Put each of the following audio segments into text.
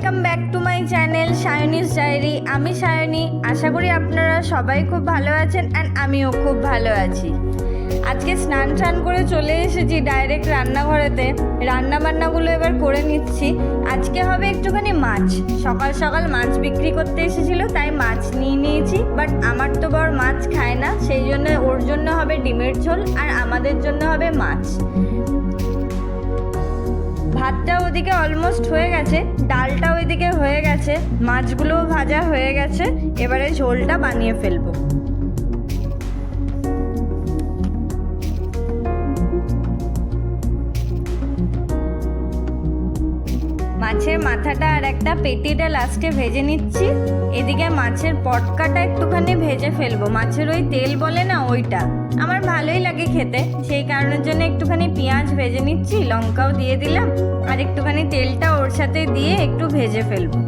Welcome back to my channel Sayani's diary. আমি সায়নী। আশা করি আপনারা সবাই খুব ভালো আছেন অ্যান্ড আমিও খুব ভালো আছি। আজকে স্নান টান করে চলে এসেছি ডাইরেক্ট রান্নাঘরেতে। রান্নাবান্নাগুলো এবার করে নিচ্ছি। আজকে হবে একটুখানি মাছ। সকাল সকাল মাছ বিক্রি করতে এসেছিলো, তাই মাছ নিয়ে নিয়েছি। বাট আমার তো বর মাছ খায় না, সেই জন্য ওর জন্য হবে ডিমের ঝোল আর আমাদের জন্য হবে মাছ। ভাতটা ওদিকে অলমোস্ট হয়ে গেছে, ডালটা ওইদিকে হয়ে গেছে, মাছগুলোও ভাজা হয়ে গেছে। এবারে ঝোলটা বানিয়ে ফেলবো। মাছের মাথাটা আর একটা পেটিটা লাস্টে ভেজে নিচ্ছি। এদিকে মাছের পটকাটা একটুখানি ভেজে ফেলবো। মাছের ওই তেল বলে না, ওইটা আমার ভালোই লাগে খেতে, সেই কারণের জন্য একটুখানি পেঁয়াজ ভেজে নিচ্ছি, লঙ্কাও দিয়ে দিলাম আর একটুখানি তেলটা ওর সাথে দিয়ে একটু ভেজে ফেলবো।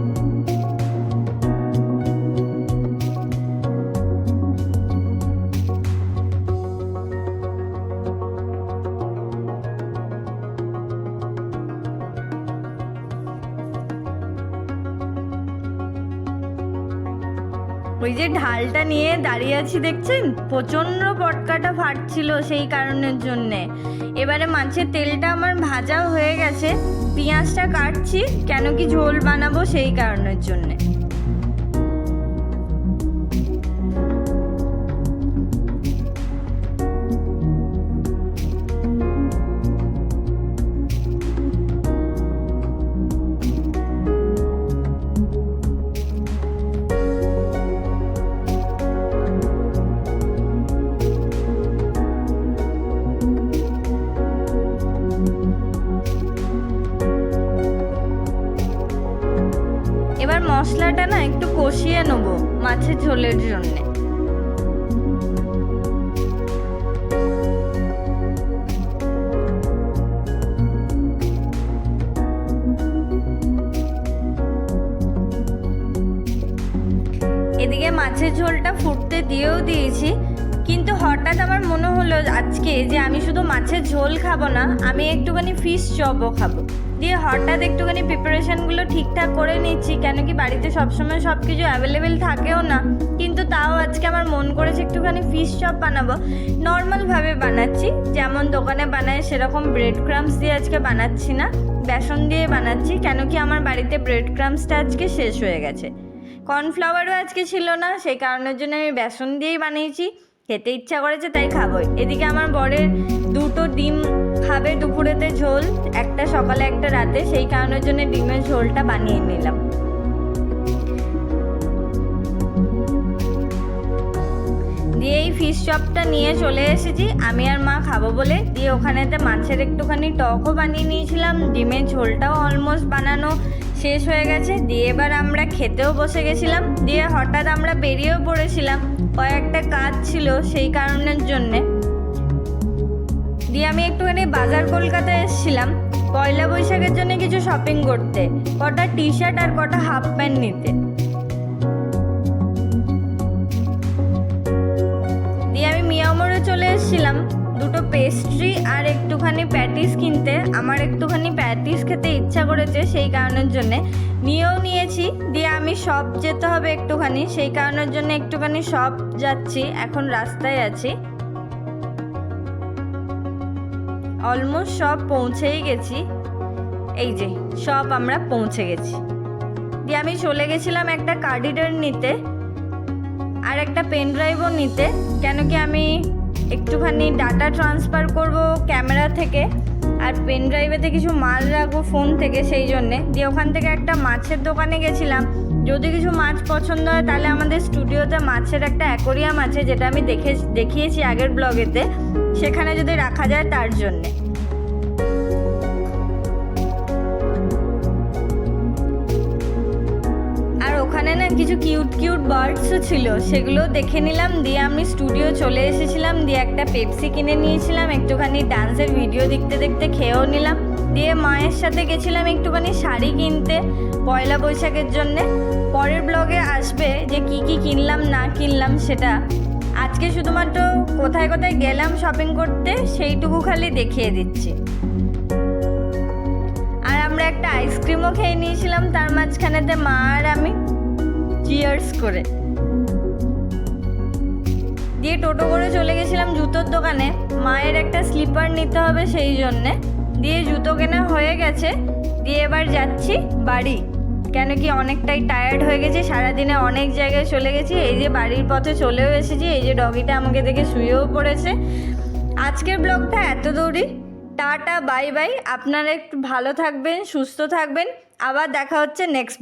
ওই যে ঢালটা নিয়ে দাঁড়িয়ে আছি দেখছেন, প্রচণ্ড পটকাটা ফাটছিল সেই কারণের জন্যে। এবারে মাছের তেলটা আমার ভাজাও হয়ে গেছে, পেঁয়াজটা কাটছি, কেন কি ঝোল বানাবো সেই কারণের জন্যে। এবার মশলাটা না একটু কষিয়ে নেবো মাছের ঝোলের জন্য। এদিকে মাছের ঝোলটা ফুটতে দিয়েও দিয়েছি, কিন্তু হঠাৎ আমার মনে হলো আজকে যে আমি শুধু মাছের ঝোল খাবো না, আমি একটুখানি ফিশ চপও খাবো। দিয়ে হঠাৎ একটুখানি প্রিপারেশানগুলো ঠিকঠাক করে নিচ্ছি, কেন কি বাড়িতে সবসময় সব কিছু অ্যাভেলেবেল থাকেও না। কিন্তু তাও আজকে আমার মন করেছে একটুখানি ফিশ চপ বানাবো। নর্মালভাবে বানাচ্ছি, যেমন দোকানে বানায় সেরকম ব্রেড ক্রাম্বস দিয়ে আজকে বানাচ্ছি না, বেসন দিয়ে বানাচ্ছি। কেন কি আমার বাড়িতে ব্রেড ক্রাম্বসটা আজকে শেষ হয়ে গেছে, কর্নফ্লাওয়ারও আজকে ছিল না, সেই কারণের জন্য আমি বেসন দিয়েই বানিয়েছি। খেতে ইচ্ছা করেছে তাই খাবোই। এদিকে আমার বরের দুটো ডিম খাবে দুপুরেতে ঝোল, একটা সকালে একটা রাতে, সেই কারণের জন্য ডিমের ঝোলটা বানিয়ে নিলাম। দিয়ে এই ফিশ চপটা নিয়ে চলে এসেছি আমি আর মা খাবো বলে। দিয়ে ওখানেতে মাছের একটুখানি টকও বানিয়ে নিয়েছিলাম, ডিমের ঝোলটাও অলমোস্ট বানানো শেষ হয়ে গেছে। দিয়ে এবার আমরা খেতেও বসে গেছিলাম। দিয়ে হঠাৎ আমরা বেরিয়েও পড়েছিলাম, কয়েকটা কাজ ছিল সেই কারণের জন্যে। দিয়ে আমি একটুখানি বাজার কলকাতায় এসেছিলাম পয়লা বৈশাখের জন্য কিছু শপিং করতে, কটা টি শার্ট আর কটা হাফ প্যান্ট নিতে। দিয়ে আমি মিয়ামোড়ে চলে এসেছিলাম দুটো পেস্ট্রি আর একটুখানি প্যাটিস কিনতে। আমার একটুখানি প্যাটিস খেতে ইচ্ছা করেছে, সেই কারণের জন্যে নিয়েও নিয়েছি। দিয়ে আমি শপ যেতে হবে একটুখানি, সেই কারণের জন্য একটুখানি শপ যাচ্ছি, এখন রাস্তায় আছি। অলমোস্ট সব পৌঁছেই গেছি, এই যে সব আমরা পৌঁছে গেছি। দিয়ে আমি চলে গেছিলাম একটা কার্ড রিডার নিতে আর একটা পেন ড্রাইভও নিতে, কেন কি আমি একটুখানি ডাটা ট্রান্সফার করব ক্যামেরা থেকে আর পেন ড্রাইভেতে কিছু মাল রাখবো ফোন থেকে, সেই জন্যে। দিয়ে ওখান থেকে একটা মাছের দোকানে গেছিলাম, যদি কিছু মাছ পছন্দ হয় তাহলে আমাদের স্টুডিওতে মাছের একটা অ্যাকোরিয়াম আছে, যেটা আমি দেখিয়েছি আগের ব্লগেতে, সেখানে যদি রাখা যায় তার জন্যে। আর ওখানে না কিছু কিউট কিউট বার্ডসও ছিল, সেগুলো দেখে নিলাম। দিয়ে আমি স্টুডিও চলে এসেছিলাম। দিয়ে একটা পেপসি কিনে নিয়েছিলাম, একটুখানি ডান্সের ভিডিও দেখতে দেখতে খেয়েও নিলাম। দিয়ে মায়ের সাথে গেছিলাম একটুখানি শাড়ি কিনতে পয়লা বৈশাখের জন্যে। পরের ব্লগে আসবে যে কি কি কিনলাম না কিনলাম সেটা। আজকে শুধুমাত্র কোথায় কোথায় গেলাম শপিং করতে সেইটুকু খালি দেখিয়ে দিচ্ছি। আর আমরা একটা আইসক্রিমও মোমো খেয়ে নিয়েছিলাম, তার মাঝখানেতে মা আর আমি চিয়ার্স করে দিয়ে টোটো করে চলে গেছিলাম জুতোর দোকানে। মায়ের একটা স্লিপার নিতে হবে সেই জন্যে, দিয়ে জুতো কেনা হয়ে গেছে। দিয়ে এবার যাচ্ছি বাড়ি, কেন কি অনেকটাই টায়ার্ড হয়ে গেছি, সারাদিনে অনেক জায়গায় চলে গেছি। এই যে বাড়ির পথে চলেও এসেছি, এই যে ডগিটা আমাকে দেখে শুয়েও পড়েছে। আজকের ব্লগটা এত দূরই। Tata, bye bye. আপনারা একটু ভালো থাকবেন, সুস্থ থাকবেন। আবার দেখা হচ্ছে নেক্সট